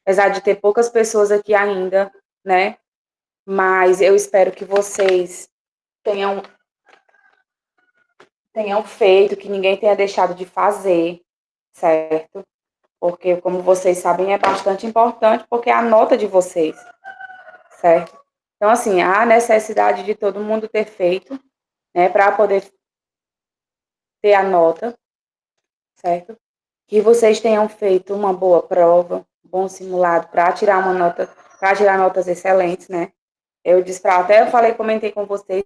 apesar de ter poucas pessoas aqui ainda, né? Mas eu espero que vocês tenham feito, que ninguém tenha deixado de fazer, certo? Porque, como vocês sabem, é bastante importante, porque é a nota de vocês, certo? Então, assim, há necessidade de todo mundo ter feito, né, para poder ter a nota, certo? Que vocês tenham feito uma boa prova, um bom simulado para tirar uma nota, para tirar notas excelentes, né? Eu disse para até eu falei, comentei com vocês.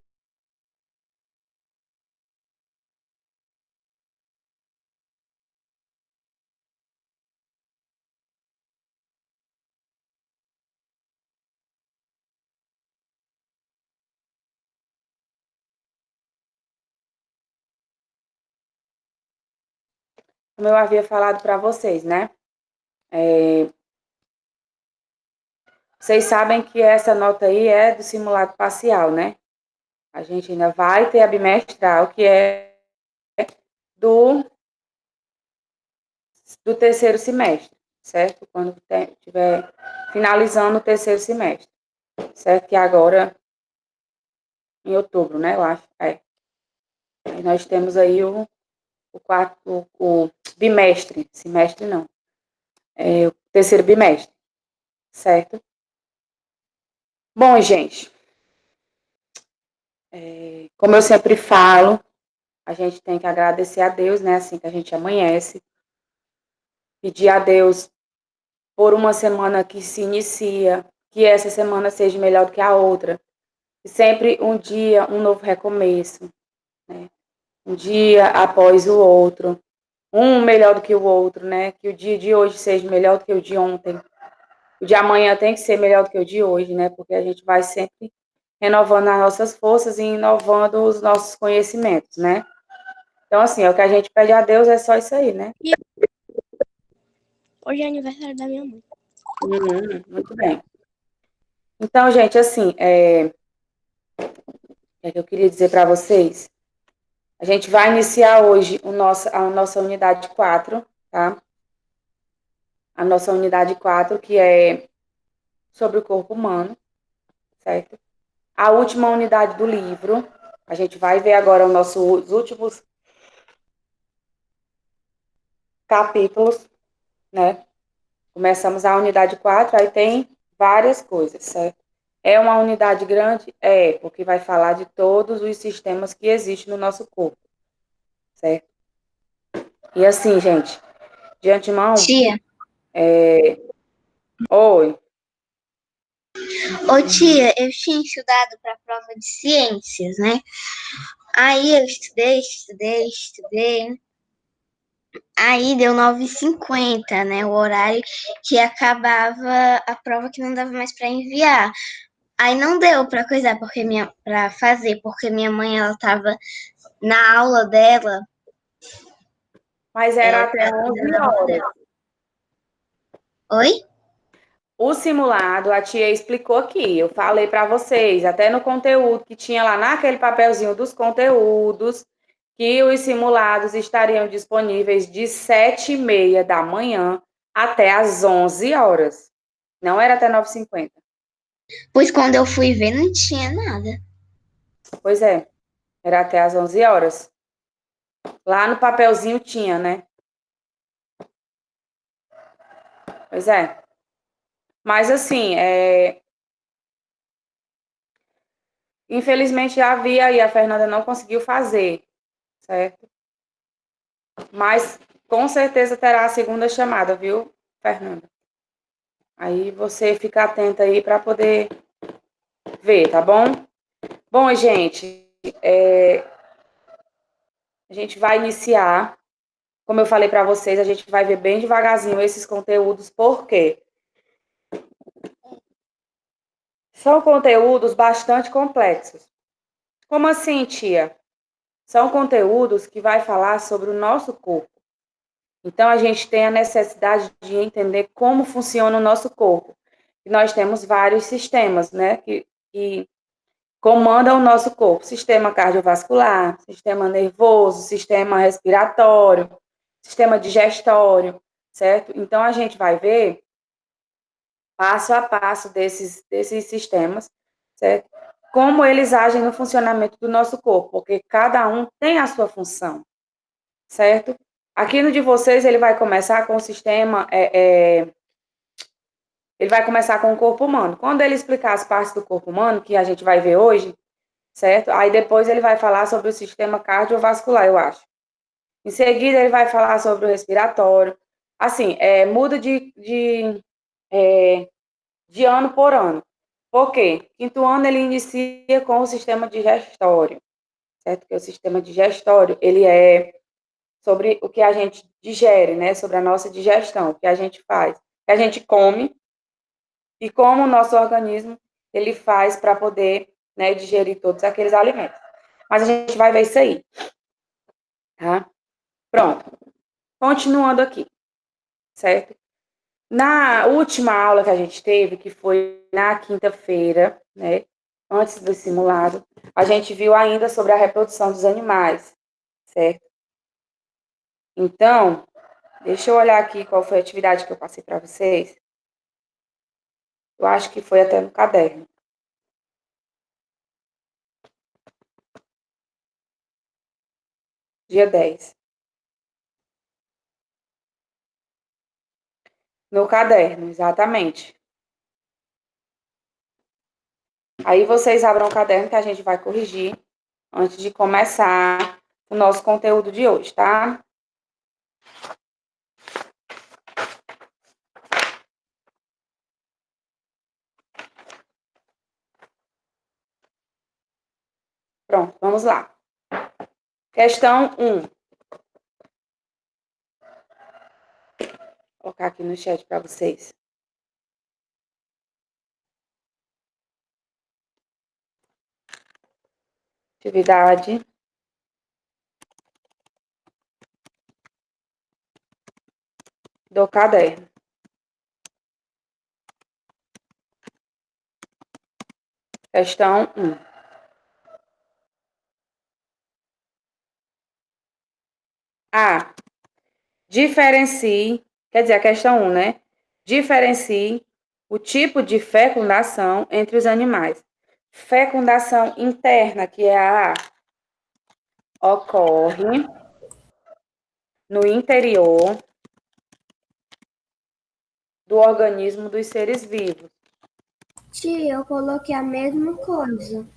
Como eu havia falado para vocês, né? Vocês sabem que essa nota aí é do simulado parcial, né? A gente ainda vai ter a bimestral, que é do, do terceiro semestre, certo? Quando estiver finalizando o terceiro semestre, certo? Que agora, em outubro, né? Eu acho. Aí nós temos aí o quarto, o bimestre, semestre não, o terceiro bimestre, certo? Bom, gente, como eu sempre falo, a gente tem que agradecer a Deus, né? Assim que a gente amanhece, pedir a Deus por uma semana que se inicia, que essa semana seja melhor do que a outra, e sempre um dia, um novo recomeço, né? Um dia após o outro, um melhor do que o outro, né? Que o dia de hoje seja melhor do que o de ontem. O de amanhã tem que ser melhor do que o de hoje, né? Porque a gente vai sempre renovando as nossas forças e inovando os nossos conhecimentos, né? Então, assim, o que a gente pede a Deus é só isso aí, né? Hoje é aniversário da minha mãe. Muito bem. Então, gente, assim, que eu queria dizer para vocês, a gente vai iniciar hoje a nossa unidade 4, tá? A nossa unidade 4, que é sobre o corpo humano, certo? A última unidade do livro, a gente vai ver agora os últimos capítulos, né? Começamos a unidade 4, aí tem várias coisas, certo? É uma unidade grande? É, porque vai falar de todos os sistemas que existem no nosso corpo, certo? E assim, gente, de antemão, Tia, oi, ô tia, eu tinha estudado para a prova de ciências, né? Aí eu estudei. Aí deu 9h50, né? O horário que acabava a prova que não dava mais para enviar. Aí não deu para coisar para fazer, porque minha mãe ela tava na aula dela. mas era até 11 horas. Oi? O simulado, a tia explicou aqui, eu falei para vocês, até no conteúdo que tinha lá naquele papelzinho dos conteúdos, que os simulados estariam disponíveis de 7h30 da manhã até às 11 horas. Não era até 9h50. Pois quando eu fui ver não tinha nada. Pois é, era até às 11 horas. Lá no papelzinho tinha, né? Pois é. Mas assim, infelizmente já havia e a Fernanda não conseguiu fazer, certo? Mas com certeza terá a segunda chamada, viu, Fernanda? Aí você fica atenta aí para poder ver, tá bom? Bom, gente, a gente vai iniciar. Como eu falei para vocês, a gente vai ver bem devagarzinho esses conteúdos, porque são conteúdos bastante complexos. Como assim, tia? São conteúdos que vai falar sobre o nosso corpo. Então, a gente tem a necessidade de entender como funciona o nosso corpo. E nós temos vários sistemas, né, que comandam o nosso corpo. Sistema cardiovascular, sistema nervoso, sistema respiratório, sistema digestório, certo? Então, a gente vai ver passo a passo desses sistemas, certo? Como eles agem no funcionamento do nosso corpo, porque cada um tem a sua função, certo? Aqui no de vocês, ele vai começar com o sistema, ele vai começar com o corpo humano. Quando ele explicar as partes do corpo humano, que a gente vai ver hoje, certo? Aí depois ele vai falar sobre o sistema cardiovascular, eu acho. Em seguida, ele vai falar sobre o respiratório. Assim, muda de ano por ano. Por quê? Quinto ano, ele inicia com o sistema digestório, certo? Porque o sistema digestório, ele é sobre o que a gente digere, né? Sobre a nossa digestão, o que a gente faz. O que a gente come e como o nosso organismo, ele faz para poder, né, digerir todos aqueles alimentos. Mas a gente vai ver isso aí, tá? Pronto. Continuando aqui, certo? Na última aula que a gente teve, que foi na quinta-feira, né, antes do simulado, a gente viu ainda sobre a reprodução dos animais, certo? Então, deixa eu olhar aqui qual foi a atividade que eu passei para vocês. Eu acho que foi até no caderno. Dia 10. No caderno, exatamente. Aí vocês abram o caderno que a gente vai corrigir antes de começar o nosso conteúdo de hoje, tá? Pronto, vamos lá. Questão 1. Vou colocar aqui no chat para vocês. Atividade do caderno. Questão 1. A. Diferencie, quer dizer, a questão 1, né? Diferencie o tipo de fecundação entre os animais. Fecundação interna, que é a A, ocorre no interior do organismo dos seres vivos. Tia, eu coloquei a mesma coisa.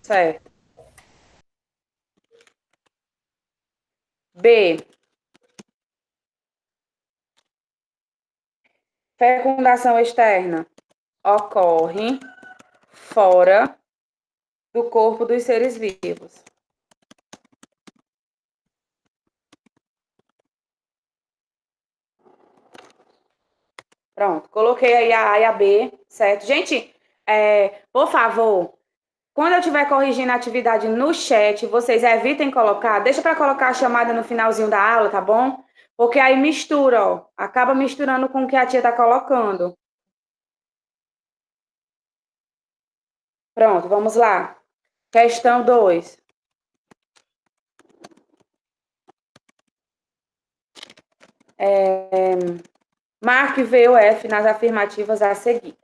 Certo. B. Fecundação externa ocorre fora do corpo dos seres vivos. Pronto, coloquei aí a A e a B, certo? Gente, por favor, quando eu estiver corrigindo a atividade no chat, vocês evitem colocar, deixa para colocar a chamada no finalzinho da aula, tá bom? Porque aí mistura, ó, acaba misturando com o que a tia tá colocando. Pronto, vamos lá. Questão 2. Marque V ou F nas afirmativas a seguir.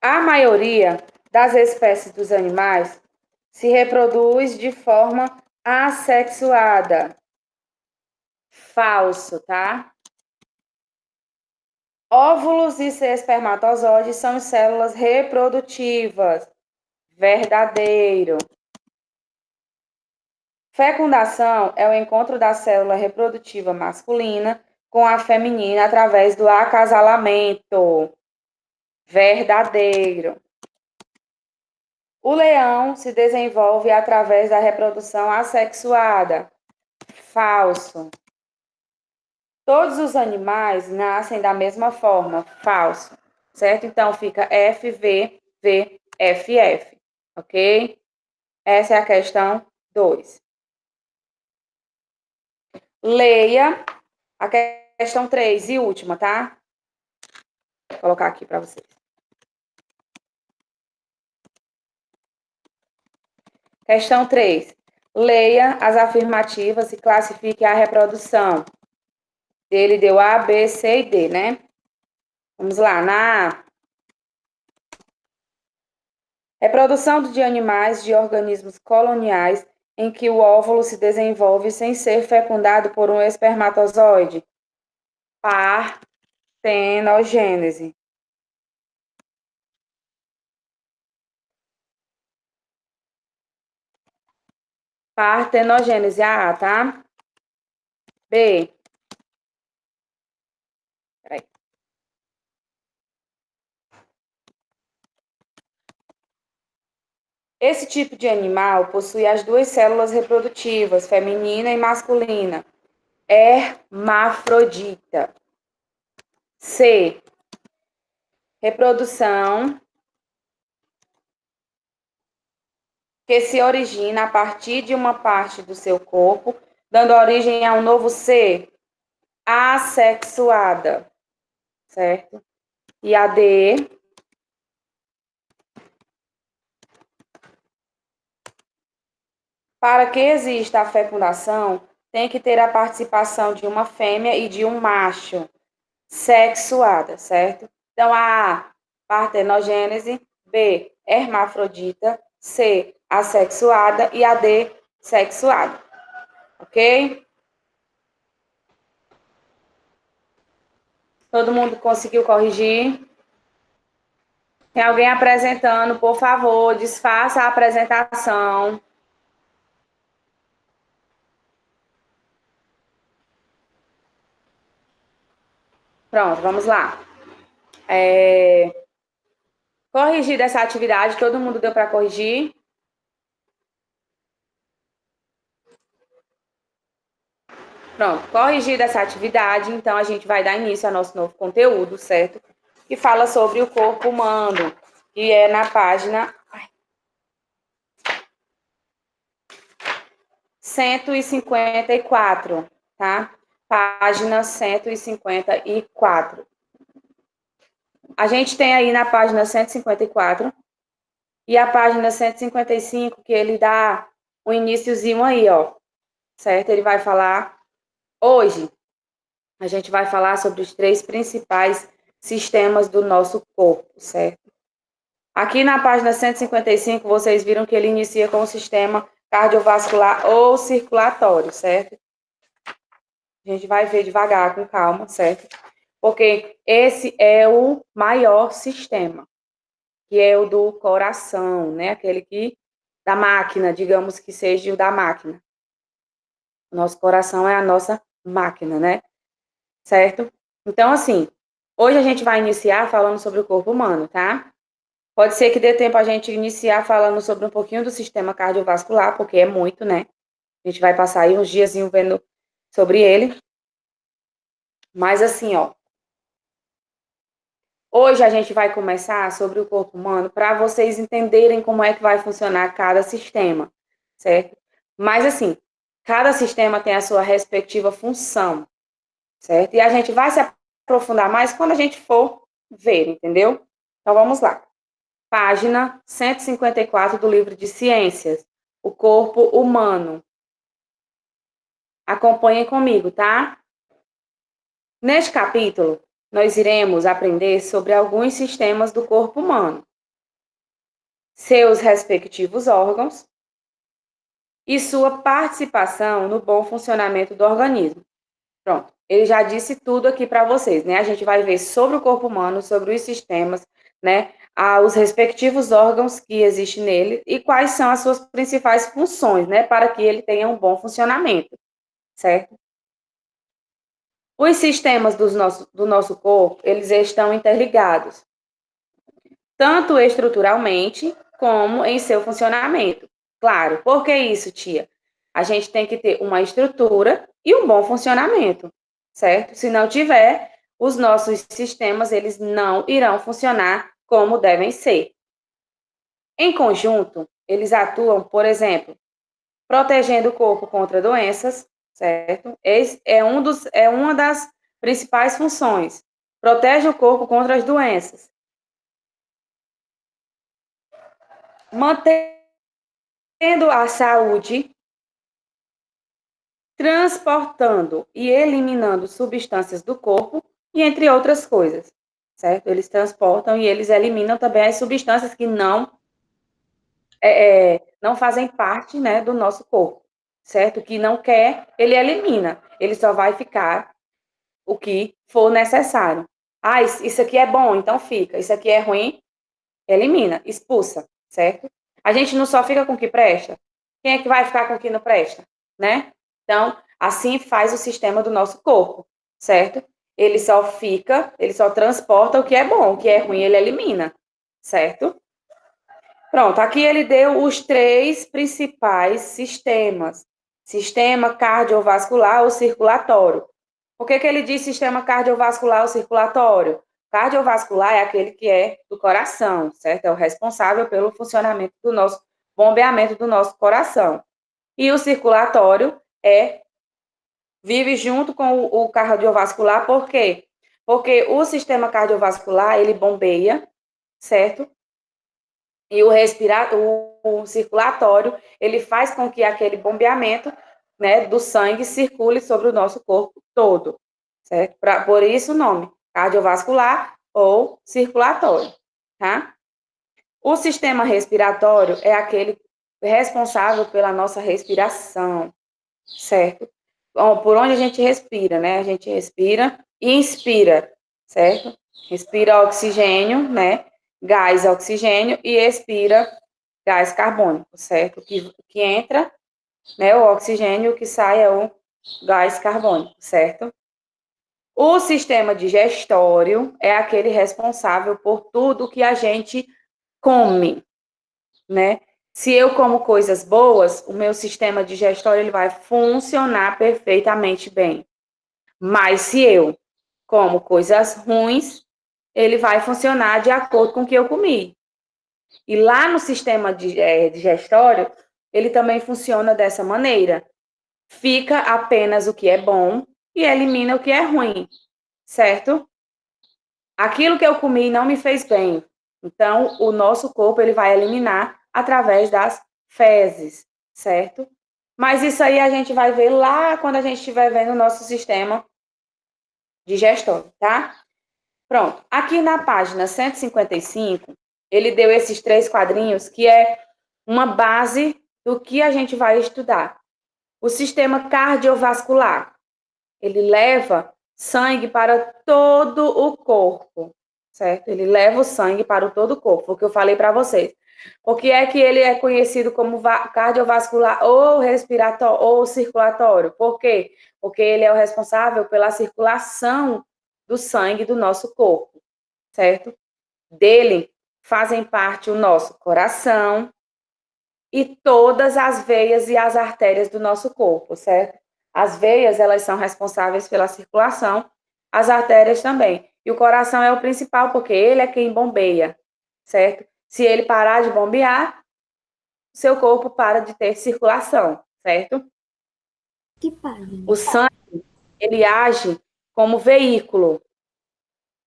A maioria das espécies dos animais se reproduz de forma assexuada. Falso, tá? Óvulos e espermatozoides são células reprodutivas. Verdadeiro. Fecundação é o encontro da célula reprodutiva masculina com a feminina através do acasalamento. Verdadeiro. O leão se desenvolve através da reprodução assexuada. Falso. Todos os animais nascem da mesma forma. Falso. Certo? Então, fica F, V, V, F, F. Ok? Essa é a questão 2. Leia a questão 3 e última, tá? Vou colocar aqui para vocês. Questão 3. Leia as afirmativas e classifique a reprodução. Ele deu A, B, C e D, né? Vamos lá, na A. Reprodução de animais de organismos coloniais em que o óvulo se desenvolve sem ser fecundado por um espermatozoide. Partenogênese. Partenogênese, a A, tá? B. Peraí. Esse tipo de animal possui as duas células reprodutivas, feminina e masculina. Hermafrodita. C. Reprodução que se origina a partir de uma parte do seu corpo, dando origem a um novo ser. Assexuada. Certo? E a D. Para que exista a fecundação, tem que ter a participação de uma fêmea e de um macho. Sexuada, certo? Então, a partenogênese, B, hermafrodita, C, assexuada e a D, sexuada. Ok? Todo mundo conseguiu corrigir? Tem alguém apresentando, por favor, desfaça a apresentação. Pronto, vamos lá. Corrigir dessa atividade, todo mundo deu para corrigir? Pronto, corrigida essa atividade, então a gente vai dar início ao nosso novo conteúdo, certo? Que fala sobre o corpo humano, que é na página 154, tá? Página 154. A gente tem aí na página 154 e a página 155, que ele dá o iniciozinho aí, ó, certo? Ele vai falar, hoje, a gente vai falar sobre os 3 principais sistemas do nosso corpo, certo? Aqui na página 155, vocês viram que ele inicia com o sistema cardiovascular ou circulatório, certo? A gente vai ver devagar, com calma, certo? Porque esse é o maior sistema, que é o do coração, né? Aquele que da máquina, digamos que seja o da máquina. O nosso coração é a nossa máquina, né? Certo? Então, assim, hoje a gente vai iniciar falando sobre o corpo humano, tá? Pode ser que dê tempo a gente iniciar falando sobre um pouquinho do sistema cardiovascular, porque é muito, né? A gente vai passar aí uns diazinhos vendo sobre ele. Mas assim, ó. Hoje a gente vai começar sobre o corpo humano para vocês entenderem como é que vai funcionar cada sistema, certo? Mas assim, cada sistema tem a sua respectiva função, certo? E a gente vai se aprofundar mais quando a gente for ver, entendeu? Então vamos lá. Página 154 do livro de Ciências, o corpo humano. Acompanhem comigo, tá? Neste capítulo, nós iremos aprender sobre alguns sistemas do corpo humano, seus respectivos órgãos e sua participação no bom funcionamento do organismo. Pronto, ele já disse tudo aqui para vocês, né? A gente vai ver sobre o corpo humano, sobre os sistemas, né? Os respectivos órgãos que existem nele e quais são as suas principais funções, né? Para que ele tenha um bom funcionamento, certo? Os sistemas do nosso corpo, eles estão interligados, tanto estruturalmente como em seu funcionamento. Claro, por que isso, tia? A gente tem que ter uma estrutura e um bom funcionamento, certo? Se não tiver, os nossos sistemas, eles não irão funcionar como devem ser. Em conjunto, eles atuam, por exemplo, protegendo o corpo contra doenças, certo? Esse é uma das principais funções. Protege o corpo contra as doenças. Mantendo a saúde transportando e eliminando substâncias do corpo e entre outras coisas, certo? Eles transportam e eles eliminam também as substâncias que não fazem parte, né, do nosso corpo, certo? Que não quer, ele elimina. Ele só vai ficar o que for necessário. Ah, isso aqui é bom, então fica. Isso aqui é ruim, elimina, expulsa, certo? A gente não só fica com o que presta. Quem é que vai ficar com o que não presta, né? Então, assim faz o sistema do nosso corpo, certo? Ele só transporta o que é bom, o que é ruim ele elimina, certo? Pronto, aqui ele deu os 3 principais sistemas. Sistema cardiovascular ou circulatório. Por que ele diz sistema cardiovascular ou circulatório? Cardiovascular é aquele que é do coração, certo? É o responsável pelo funcionamento do nosso bombeamento do nosso coração. E o circulatório vive junto com o cardiovascular, por quê? Porque o sistema cardiovascular, ele bombeia, certo? E o circulatório, ele faz com que aquele bombeamento, né, do sangue circule sobre o nosso corpo todo, certo? Por isso o nome, cardiovascular ou circulatório, tá? O sistema respiratório é aquele responsável pela nossa respiração, certo? Por onde a gente respira, né? A gente respira e inspira, certo? Respira oxigênio, né? Gás oxigênio e expira gás carbônico, certo? Que entra, né? O oxigênio, o que sai é o gás carbônico, certo? O sistema digestório é aquele responsável por tudo que a gente come, né? Se eu como coisas boas, o meu sistema digestório ele vai funcionar perfeitamente bem. Mas se eu como coisas ruins, ele vai funcionar de acordo com o que eu comi. E lá no sistema digestório, ele também funciona dessa maneira. Fica apenas o que é bom e elimina o que é ruim, certo? Aquilo que eu comi não me fez bem. Então, o nosso corpo ele vai eliminar através das fezes, certo? Mas isso aí a gente vai ver lá quando a gente estiver vendo o nosso sistema digestório, tá? Pronto. Aqui na página 155, ele deu esses 3 quadrinhos que é uma base do que a gente vai estudar. O sistema cardiovascular, ele leva sangue para todo o corpo, certo? Ele leva o sangue para todo o corpo, o que eu falei para vocês. Por que é que ele é conhecido como cardiovascular ou respiratório ou circulatório? Por quê? Porque ele é o responsável pela circulação do sangue do nosso corpo, certo? Dele fazem parte o nosso coração e todas as veias e as artérias do nosso corpo, certo? As veias, elas são responsáveis pela circulação, as artérias também. E o coração é o principal, porque ele é quem bombeia, certo? Se ele parar de bombear, seu corpo para de ter circulação, certo? Que página? O sangue, ele age como veículo.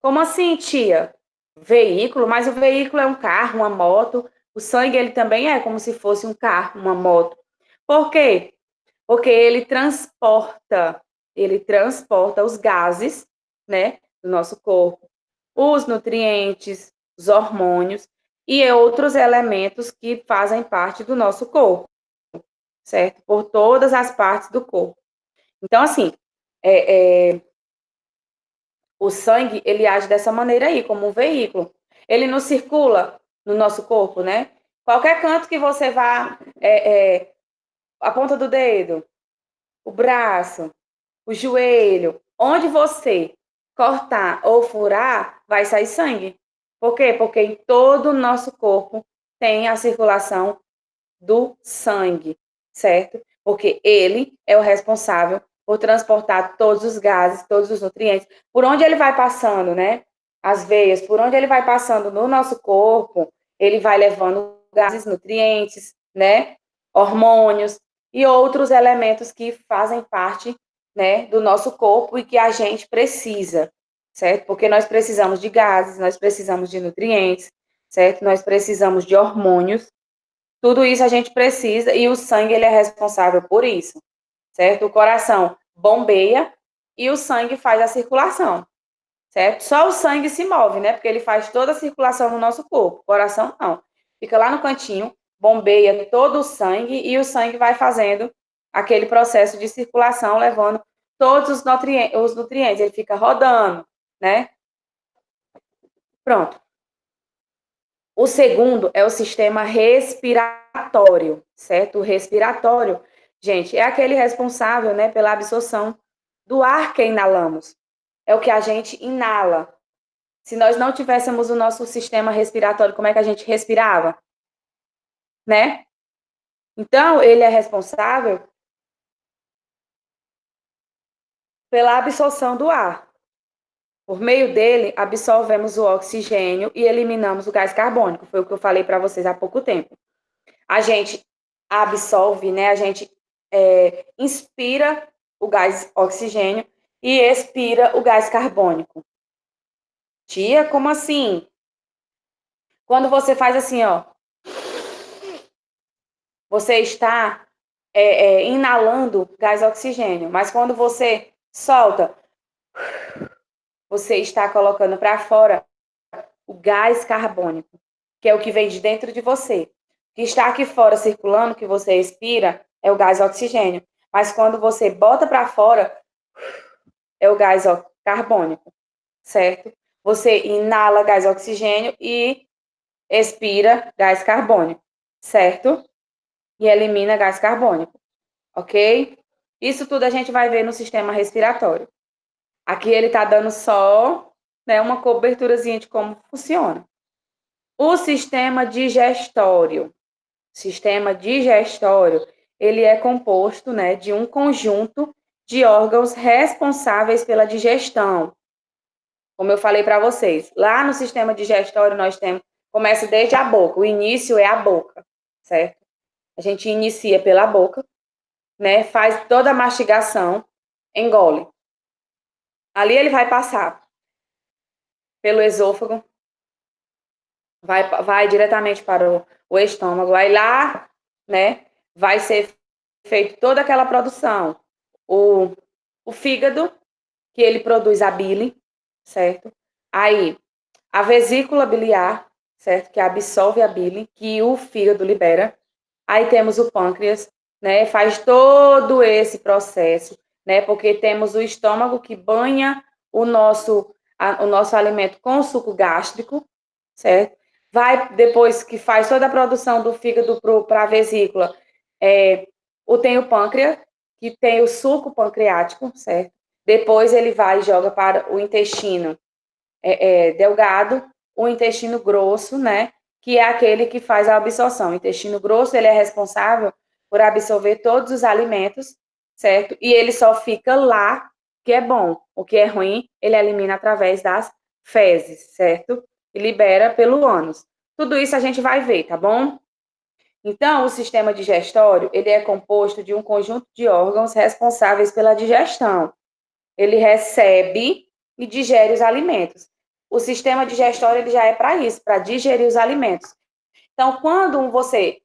Como assim, tia? Veículo? Mas o veículo é um carro, uma moto. O sangue, ele também é como se fosse um carro, uma moto. Por quê? Porque ele transporta os gases, né, do nosso corpo, os nutrientes, os hormônios e outros elementos que fazem parte do nosso corpo, certo? Por todas as partes do corpo. Então, assim, o sangue, ele age dessa maneira aí, como um veículo. Ele não circula no nosso corpo, né? Qualquer canto que você vá, a ponta do dedo, o braço, o joelho, onde você cortar ou furar, vai sair sangue. Por quê? Porque em todo o nosso corpo tem a circulação do sangue, certo? Porque ele é o responsável por transportar todos os gases, todos os nutrientes, por onde ele vai passando, né? As veias, por onde ele vai passando no nosso corpo, ele vai levando gases, nutrientes, né? Hormônios e outros elementos que fazem parte, né, do nosso corpo e que a gente precisa, certo? Porque nós precisamos de gases, nós precisamos de nutrientes, certo? Nós precisamos de hormônios. Tudo isso a gente precisa e o sangue ele é responsável por isso, certo? O coração bombeia e o sangue faz a circulação, certo? Só o sangue se move, né? Porque ele faz toda a circulação no nosso corpo. O coração não. Fica lá no cantinho, bombeia todo o sangue e o sangue vai fazendo aquele processo de circulação, levando todos os nutrientes. Ele fica rodando, né? Pronto. O segundo é o sistema respiratório, certo? O respiratório, gente, é aquele responsável, né, pela absorção do ar que inalamos. É o que a gente inala. Se nós não tivéssemos o nosso sistema respiratório, como é que a gente respirava? Né? Então, ele é responsável pela absorção do ar. Por meio dele, absorvemos o oxigênio e eliminamos o gás carbônico. Foi o que eu falei para vocês há pouco tempo. A gente absorve, né? A gente inspira o gás oxigênio e expira o gás carbônico. Tia, como assim? Quando você faz assim, ó, você está inalando gás oxigênio, mas quando você solta, você está colocando para fora o gás carbônico, que é o que vem de dentro de você. O que está aqui fora circulando, que você expira, é o gás oxigênio. Mas quando você bota para fora, é o gás carbônico, certo? Você inala gás oxigênio e expira gás carbônico, certo? E elimina gás carbônico, ok? Isso tudo a gente vai ver no sistema respiratório. Aqui ele está dando só, né, uma coberturazinha de como funciona. O sistema digestório. Sistema digestório, ele é composto, né, de um conjunto de órgãos responsáveis pela digestão. Como eu falei para vocês, lá no sistema digestório nós temos, começa desde a boca, o início é a boca, certo? A gente inicia pela boca, né, faz toda a mastigação, engole. Ali ele vai passar pelo esôfago, vai diretamente para o estômago, aí lá, né, vai ser feito toda aquela produção. O fígado, que ele produz a bile, certo? Aí, a vesícula biliar, certo? Que absorve a bile, que o fígado libera. Aí temos o pâncreas, né? Faz todo esse processo, né? Porque temos o estômago que banha o nosso alimento com suco gástrico, certo? Vai, depois que faz toda a produção do fígado para a vesícula, tem o pâncreas, que tem o suco pancreático, certo? Depois ele vai e joga para o intestino delgado, o intestino grosso, né? Que é aquele que faz a absorção. O intestino grosso, ele é responsável por absorver todos os alimentos, certo? E ele só fica lá, que é bom. O que é ruim, ele elimina através das fezes, certo? E libera pelo ânus. Tudo isso a gente vai ver, tá bom? Então, o sistema digestório, ele é composto de um conjunto de órgãos responsáveis pela digestão. Ele recebe e digere os alimentos. O sistema digestório, ele já é para isso, para digerir os alimentos. Então, quando você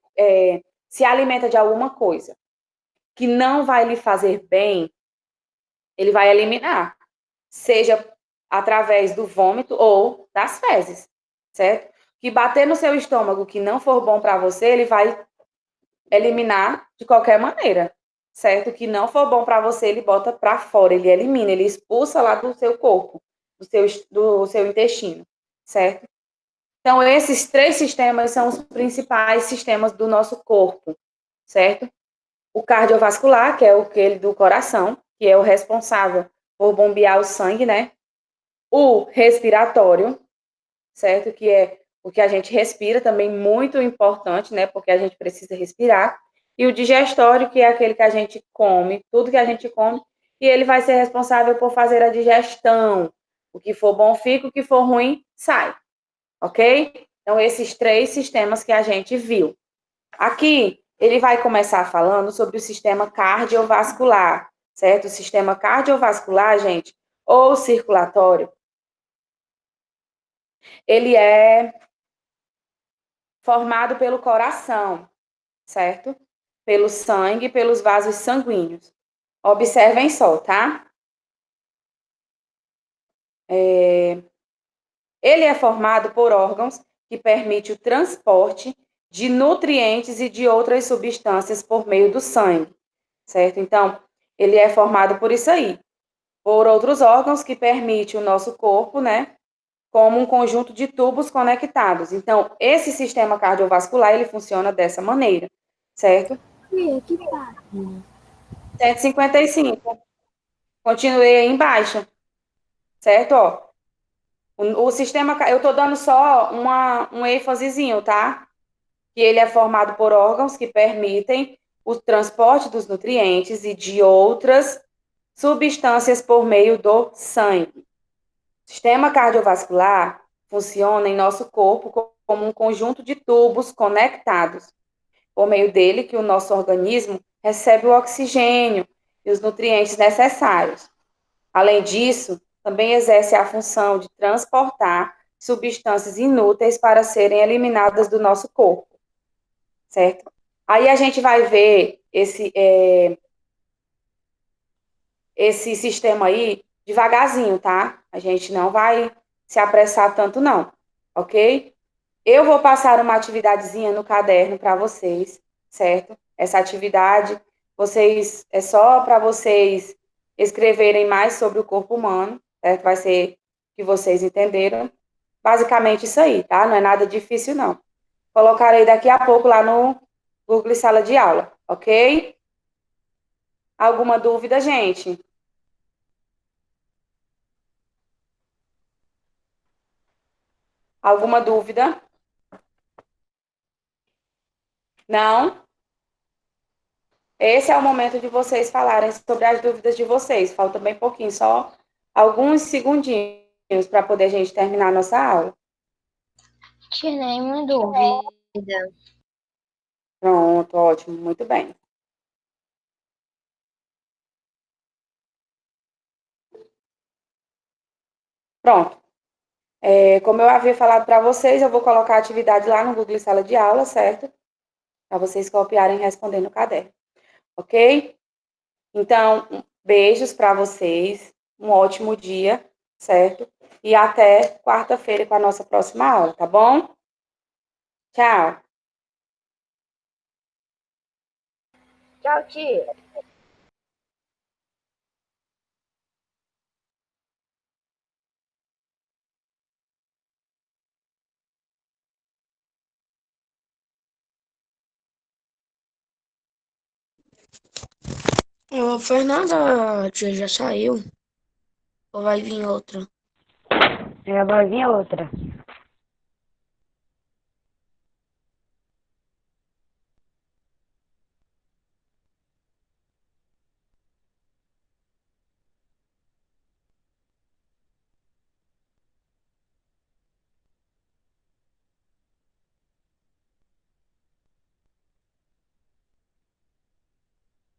se alimenta de alguma coisa que não vai lhe fazer bem, ele vai eliminar, seja através do vômito ou das fezes, certo? Que bater no seu estômago que não for bom para você, ele vai eliminar de qualquer maneira, certo? Que não for bom para você, ele bota para fora, ele elimina, ele expulsa lá do seu corpo, do seu intestino, certo? Então, esses três sistemas são os principais sistemas do nosso corpo, certo? O cardiovascular, que é aquele do coração, que é o responsável por bombear o sangue, né? O respiratório, certo? Que é o que a gente respira, também muito importante, né? Porque a gente precisa respirar. E o digestório, que é aquele que a gente come, tudo que a gente come, e ele vai ser responsável por fazer a digestão. O que for bom fica, o que for ruim sai. Ok? Então, esses três sistemas que a gente viu. Aqui, ele vai começar falando sobre o sistema cardiovascular, certo? O sistema cardiovascular, gente, ou circulatório, ele é formado pelo coração, certo? Pelo sangue, pelos vasos sanguíneos. Observem só, tá? Ele é formado por órgãos que permitem o transporte de nutrientes e de outras substâncias por meio do sangue, certo? Então, ele é formado por isso aí, por outros órgãos que permitem o nosso corpo, né, como um conjunto de tubos conectados. Então, esse sistema cardiovascular, ele funciona dessa maneira, certo? Tia, que página? 155. Continuei aí embaixo, certo? Ó, o sistema, eu estou dando só um ênfasezinho, tá? Que ele é formado por órgãos que permitem o transporte dos nutrientes e de outras substâncias por meio do sangue. O sistema cardiovascular funciona em nosso corpo como um conjunto de tubos conectados, por meio dele que o nosso organismo recebe o oxigênio e os nutrientes necessários. Além disso, também exerce a função de transportar substâncias inúteis para serem eliminadas do nosso corpo, certo? Aí a gente vai ver esse sistema aí devagarzinho, tá? A gente não vai se apressar tanto, não, ok? Eu vou passar uma atividadezinha no caderno para vocês, certo? Essa atividade, é só para vocês escreverem mais sobre o corpo humano, certo? Vai ser que vocês entenderam. Basicamente isso aí, tá? Não é nada difícil, não. Colocarei daqui a pouco lá no Google Sala de Aula, ok? Alguma dúvida, gente? Alguma dúvida? Não? Esse é o momento de vocês falarem sobre as dúvidas de vocês. Falta bem pouquinho, só alguns segundinhos para poder a gente terminar a nossa aula. Tia, nenhuma dúvida. Pronto, ótimo, muito bem. Pronto. Como eu havia falado para vocês, eu vou colocar a atividade lá no Google Sala de Aula, certo? Para vocês copiarem e responder no caderno, ok? Então, beijos para vocês, um ótimo dia, certo? E até quarta-feira com a nossa próxima aula, tá bom? Tchau. Tchau, tia. Ô, Fernanda, a tia já saiu? Ou vai vir outra? Vai vir outra.